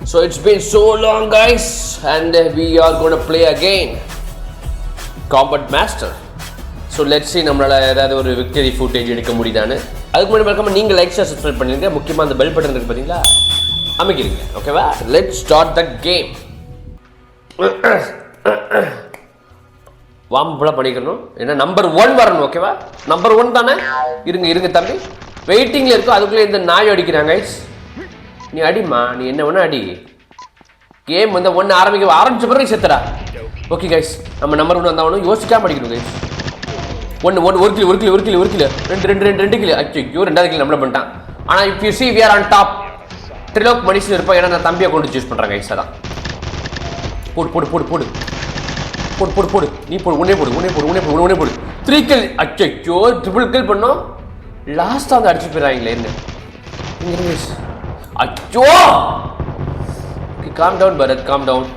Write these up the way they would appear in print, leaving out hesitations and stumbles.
So it's been so long, guys, and we are going to play again Combat Master. So let's see நம்மளால ஏதாவது ஒரு victory footage எடுக்க முடியுதான்னு. அதுக்கு முன்னாடி மறக்காம நீங்க லைக் ஷேர் சப்ஸ்கிரைப் பண்ணுங்க. முக்கியமா அந்த பெல் பட்டன் இருக்கு பாத்தீங்களா, அமைக்கிறீங்க. ஓகேவா? Let's start the game. Warm அப்லாம் பண்ணிக்கணும். ஏன்னா நம்பர் 1 வரணும். ஓகேவா? நம்பர் 1 தானே? இருங்க தம்பி, வெயிட்டிங்ல இருக்கும். அதுக்குள்ளே இந்த நாய் அடிக்கிறாங்க. கைஸ் நீ அடிமா, நீ என்ன வேணா அடி. கேம் வந்து ஒன்று ஆரம்பிச்ச பிறகு செத்துறா. ஓகே கைஸ், நம்ம நம்பர் 1 வந்தாலும் யோசிக்காம அடிக்கணும் கைஸ். ஒரு கிலோ 2 கிலோ. ஐயோ, 2வது கிலோ நம்மள பண்ணிட்டான். ஆனால் if you see we are on top. Trilok மனுஷன் இருப்போம். ஏன்னா நான் தம்பியை கொண்டு சூஸ் பண்ணுறேன் கைஸ். அதான் போடு. நீ போடு, உன்னே போடு. 3 கில். ஐயோ, ட்ரிபிள் கில் பண்ணோம். லாஸ்ட்டாக வந்து அடிச்சு போயிடறாங்களே என்ன. அச்சோ, calm down Bharath, calm down.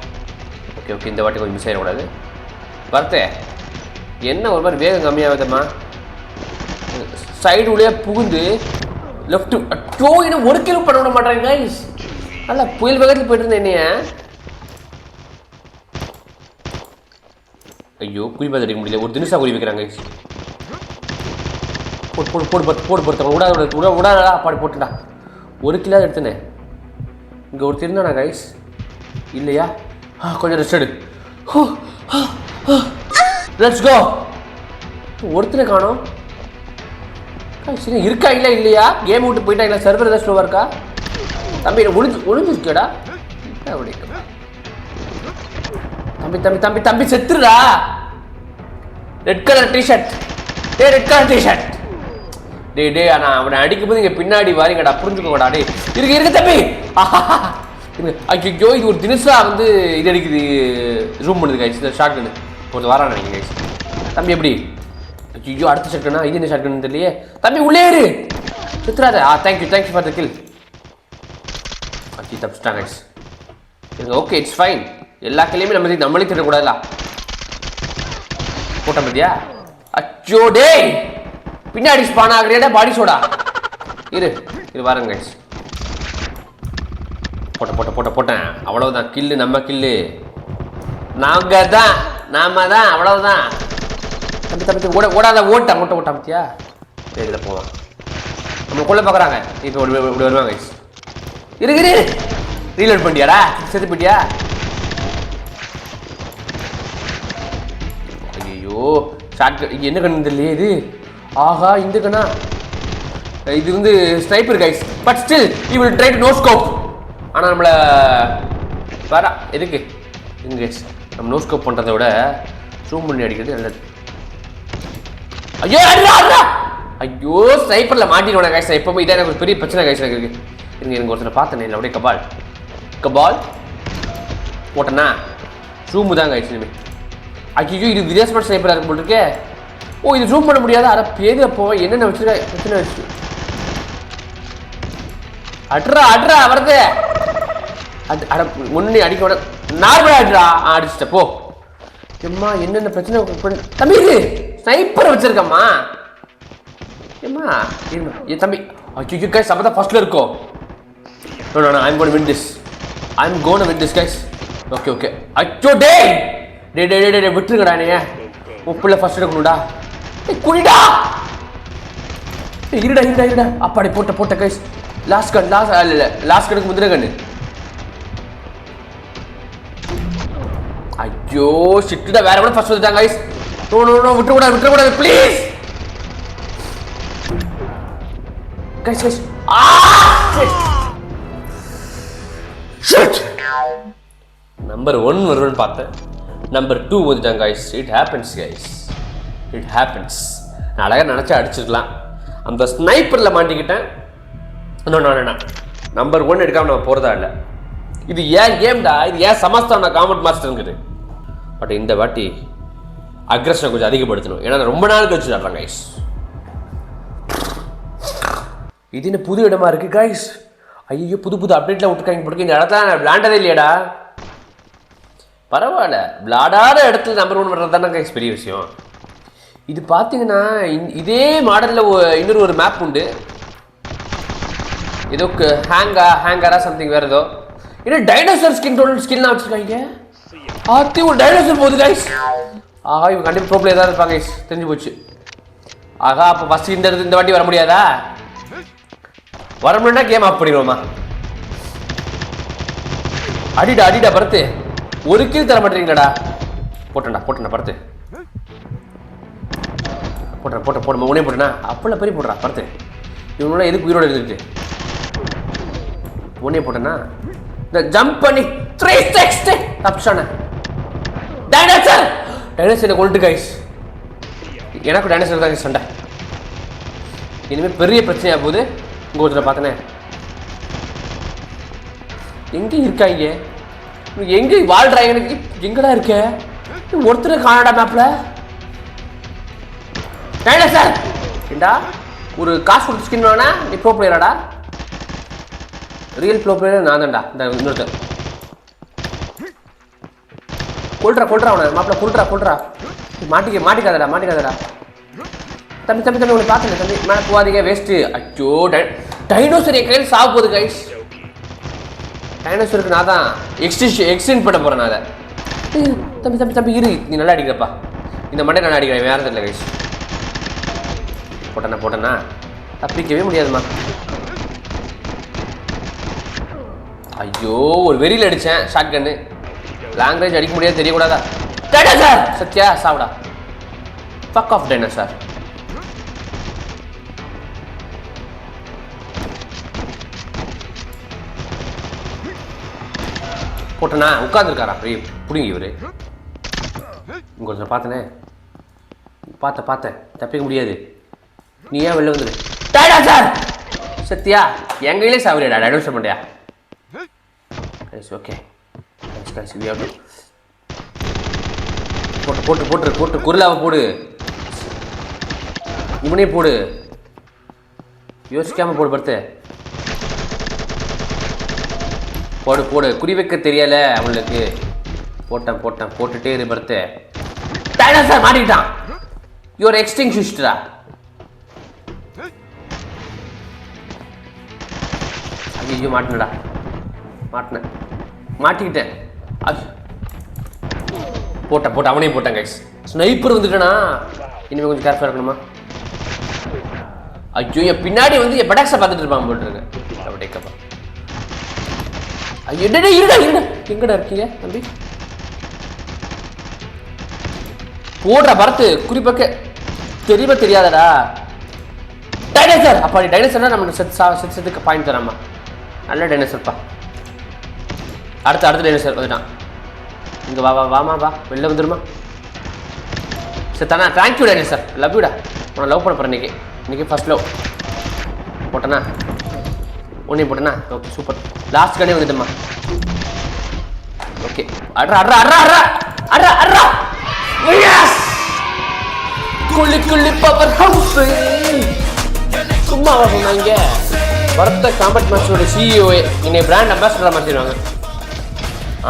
Okay, இந்த வாட்டி கொஞ்சம் மிஸ் ஆகிடக்கூடாது. பரத்தே, என்ன ஒரு மாதிரி வேகம் கம்மியாகுதும்மா. சைடு உள்ளே புகுந்து லெஃப்ட். அச்சோ, இன்னும் 1 கிலோ பண்ண விட மாட்டேங்க கைஸ். நல்லா புயல் வேகத்தில் போயிட்டு இருந்தேன் என்னைய. ஐயோ, குறிப்பாக அடிக்க முடியல. ஒரு தினசா குறி வைக்கிறாங்க கைஸ். போடு விடாதா பாடி போட்டுடா. 1 கிலோ எடுத்துனே. இங்கே ஒரு திருந்தானா கைஸ் இல்லையா? கொஞ்சம் ரெஸ்ட் எடு. Let's go. ஒருத்தனை காணோம் கைஸ். இருக்கா இல்லையா? கேம் விட்டு போயிட்டாங்களா? சர்வர் ஏதாவது ஸ்லோவாக இருக்கா? தம்பி ஒளிஞ்சிருக்கேடா. தம்பி செத்துருடா. Red colour t shirt. டே நான் அவனை அடிக்கும்போது இங்கே பின்னாடி வாரிங்கடா, புரிஞ்சுக்கோடா. டே இருக்கு தம்பி. ஐயோ, இது ஒரு தினசா வந்து இது அடிக்குது, ஜூம் பண்ணுது கைஸ். இந்த ஷார்ட் கன்னு கொஞ்சம் வரான் நினைக்கிறேன் கைஸ். தம்பி எப்படி? ஐயோ, அடுத்த ஷார்ட் கன்னா? இது என்ன ஷார்ட் கன்னு தெரியலையே. தம்பி உள்ளே இரு, சுத்துறாத. Thank you for the kill. தப்பிச்சிட்டாங்க கைஸ். Okay, it's fine. எல்லா கிளையுமே நம்மளே திட்டக்கூடாதுல. போட்ட பத்தியா? அச்சோ டே, பின்னாடி ஸ்பான் ஆகுறியாடா பாடி சோடா. இரு வரேங்க கைஸ். போட்டேன். அவ்வளவுதான் கில்லு. நம்ம கில்லு நாம தான். அவ்வளவுதான். தம்பி ஓடாத. ஓட்டான் பத்தியா? இதில் போவான். நம்ம கொள்ள பார்க்குறாங்க. இப்போ இப்படி வருவாங்க கைஸ். இரு ரீலோட் பண்ணிட்டியாடா? செத்து போயிட்டியா? ஐயோ, ஷார்ட் என்ன கண்ணு தெரியலையே இது. ஆஹா, இந்த கண்ணா? இது வந்து sniper guys. But still you will try to know scope. ஆனால் நம்மளை வரா எதுக்கு இங்கே கைஸ்? நம்ம நோ ஸ்கோப் பண்ணுறதை விட ஜூம் பண்ணி அடிக்கிறது நல்லது. ஐயோ, ஸ்னைப்பரில் மாட்டிடுவானே கைஸ். எப்போவுமே இதான் எனக்கு ஒரு பெரிய பிரச்சனை கைஸ். எனக்கு எனக்கு ஒருத்தனை பார்த்தேன் இல்லை, அப்படியே கபால் போட்டேன்னா ஜூமு தான் கைஸ். இனிமேல் ஐயோ, இது வித்தியாசமான ஸ்னைப்பராக இருக்கும் போல் இருக்கே. ஓ, இது ஜூம் பண்ண முடியாது. அட பேரு போவேன். என்னென்ன வச்சுருக்கா பிரச்சனை வச்சு. அட்ரா வருது. ஒன்று அடிக்க விட நார்மலா அடிச்சிட்ட போ. எம்மா, என்னென்ன பிரச்சனை தம்பி. இது ஸ்னைப்பர் வச்சிருக்கம்மா. ஏம்மா என் தம்பி. ஐயோ கைஸ், அப்போ தான் ஃபர்ஸ்ட்ல இருக்கோம். I'm gonna win this guys. Okay. அச்சோ டே விட்டுருங்கடா. நீ உன் பிள்ளை ஃபர்ஸ்ட் எடுக்கணும்டா. குடிடா. இருடா. அப்பாடி போட்ட கைஸ். லாஸ்ட் கனுக்கு முந்திர கண்ணு. ஐயோ ஷிட்டுடா, வேற கூட ஃபர்ஸ்ட் வந்துட்டாங்க கைஸ். நோ விட்டுறக்கூடாது ப்ளீஸ் கைஸ். நம்பர் 1 வருவன்னு பார்த்தேன். நம்பர் 2 வந்துட்டாங்க கைஸ். It happens. நான் அழகாக நினச்சா அடிச்சிருக்கலாம். அந்த ஸ்னைப்பரில் மாட்டிக்கிட்டேன். நம்பர் 1 எடுக்காமல் நம்ம போகிறதா இல்லை. இது ஏன் கேம்டா, இது ஏன் சமஸ்தான் காமெண்ட் மாஸ்டருங்குது. பட் இந்த வாட்டி அக்ரஷனை கொஞ்சம் அதிகப்படுத்தணும். ஏன்னா ரொம்ப நாள் கழிச்சு ஆடுறாங்க கைஸ். இது என்ன புது இடமா இருக்கு கைஸ். ஐயோ, புது அப்டேட்லாம் விட்டுருக்காங்க போட்டு. இந்த இடத்துல நான் விளாண்டதே இல்லையாடா. பரவாயில்ல, விளாடாத இடத்துல நம்பர் 1 வர்றது தானே கைஸ் பெரிய விஷயம். இது பார்த்தீங்கன்னா இதே மாடலில் இன்னொரு ஒரு மேப் உண்டு. ஏதோ ஹேங்கரா சம்திங் வேறு ஏதோ. என்ன டைனோசர் ஸ்கின்லாம் வச்சிருக்காங்க. ஆத்தி ஒரு டைனோசர் போகுது கைஸ். ஆஹா இவங்க கண்டிப்பாக ப்ரோ பிளேயர் தான் இருப்பாங்க கைஸ், தெரிஞ்சு போச்சு. ஆகா அப்போ ஃபஸ்ட் இந்த வாட்டி வர முடியாதா? வர முடியா கேம் ஆஃப் பண்ணிடுவோமா? அடிடா பருத்து, ஒரு கில் தர மாட்டீங்களாடா. போட்டேன்டா பருத்து. போட்ட உடனே போட்டேனா அப்பல பெரிய போடுறா பருத்து. இவங்களோட எதுக்கு உயிரோடு இருந்துட்டு உடனே போட்டேன்னா இந்த ஜம்ப் பண்ணி 360 தப்பிச்சானே. டைனோசரை கொல்லிட்டு கைஸ். எனக்கு டைனோசர் தான் சண்டை. இனிமேல் பெரிய பிரச்சனையாக போகுது. உங்கள் ஒருத்தரை பார்த்தனே எங்கே இருக்காங்க, எங்கே வாழ்றாங்க, எனக்கு எங்கடா இருக்க ஒருத்தர் காணடா மேப்ல. டைனோசர் ஏண்டா ஒரு காசு கொடுத்து ஸ்கின் வேணா நீ ப்ரோ பிளேயராடா? ரியல் ப்ரோ பிளேயர் நான் தான்டா. இந்த இன்னொருத்தர் கொல்றா அவனை மாப்பிள்ள கொல்றா. மாட்டிக்காதடா. தம்பி உங்களை பார்த்தேன் தம்பி, மேலே போகாதீங்க வேஸ்ட்டு. அச்சோ டைனோசர் என் கையில் சாக போகுது கைஸ். டைனோசருக்கு நான் தான் எக்ஸ்டெண்ட் பண்ண போகிறேன். நான் அதை தம்பி இரு, நீ நல்லா அடிக்கிறப்பா. இந்த மண்டே நல்லா அடிக்கிறேன், வேறு தெரியல கைஸ். போட்டேன்னா தப்பிக்கவே முடியாதுமா. ஐயோ ஒரு வெறியில் அடித்தேன் ஷார்ட் கன்னு. லாங் ரேஞ்ச் அடிக்க முடியாது, தெரியக்கூடாதா? டைனோசர் சத்யா சாப்பிடா. Fuck off dinosaur. போட்டனா உட்காந்துருக்காரா அப்படியே பிடிங்க இவரு. இங்கே ஒருத்தர் பார்த்தனே, பார்த்தேன் தப்பிக்க முடியாது. நீ ஏன் வெளில வந்துடு? டைனோசர் சத்யா என் கையிலே சாவரியாடா டைனோசர் பண்ணியா? ஓகே போட்டு குரலாவை போடு, இவனே போடு, யோசிக்காம போடு படுத்து. போடு குறி வைக்க தெரியல அவங்களுக்கு. போட்டுட்டே இரு படுத்து. டைனோசர் மாட்டிக்கிட்டான். யுவர் எக்ஸ்டிங்ஷிஸ்டரா? ஐயோ மாட்டிக்கிட்டேன். போட்ட அவனையும் போட்டேன் கைஸ். ஸ்னைப்பர் வந்துட்டேனா இனிமேல் கொஞ்சம் கேர்ஃபுல்லாக இருக்கணுமா? ஐயோ என் பின்னாடி வந்து என் படாக்ஸை பார்த்துட்டு இருப்பான் போட்டுருங்க. அப்படியேக்கப்பா. ஐயோ இருடா எங்கடா இருக்கீங்க தம்பி? போடுற பரத்து குறிப்பாக்க தெரியாதடா. டைனோசர் அப்பா டைனோசர்னா நம்ம செத்துக்கு பாயிண்ட் தராமா. நல்ல டைனோசர்ப்பா. அடுத்த டைனோசர் வந்துட்டான். இங்கே வா வெளில வந்துடுமா? சரி தானே, தேங்க்யூ டைனோசர், லவ் யூடா. உன்னை லவ் பண்ண போகிறேன் இன்னைக்கு ஃபர்ஸ்ட் லவ். போட்டேனா ஒன்றையும் போட்டேனா? Okay super. லாஸ்ட் கண்ணே வந்துட்டேம்மா. ஓகே அட்ரா குள்ளி பவர் ஹவுஸ். சும்மாவா சொன்னாங்க? பரத்த காம்பட் மாஸ்டரோட சிஇஓஏ என்னை பிராண்ட் அம்பாசிடராக மாற்றிடுவாங்க.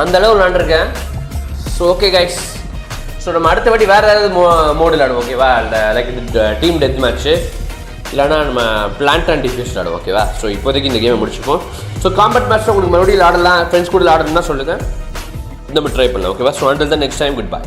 அந்த அளவு விளாண்டுருக்கேன். ஸோ ஓகே கைஸ், ஸோ நம்ம அடுத்த வாட்டி வேறு ஏதாவது மோடு விளாடுவோம் ஓகேவா? இந்த லைக் இந்த டீம் டெத் மேட்ச்சு இல்லைனா நம்ம பிளான்ட் அண்ட் டிஃப்யூஸ் விளாடுவோம் ஓகேவா? ஸோ இப்போதைக்கு இந்த கேமை முடிச்சுப்போம். ஸோ காம்பட் மேட்ச்சில் உங்களுக்கு மறுபடியும் ஆடலாம், ஃப்ரெண்ட்ஸ் கூட ஆடணும்னா சொல்லுங்கள், நம்ம ட்ரை பண்ணலாம் ஓகேவா? ஸோ அண்டில் தான் நெக்ஸ்ட் டைம், குட் பை.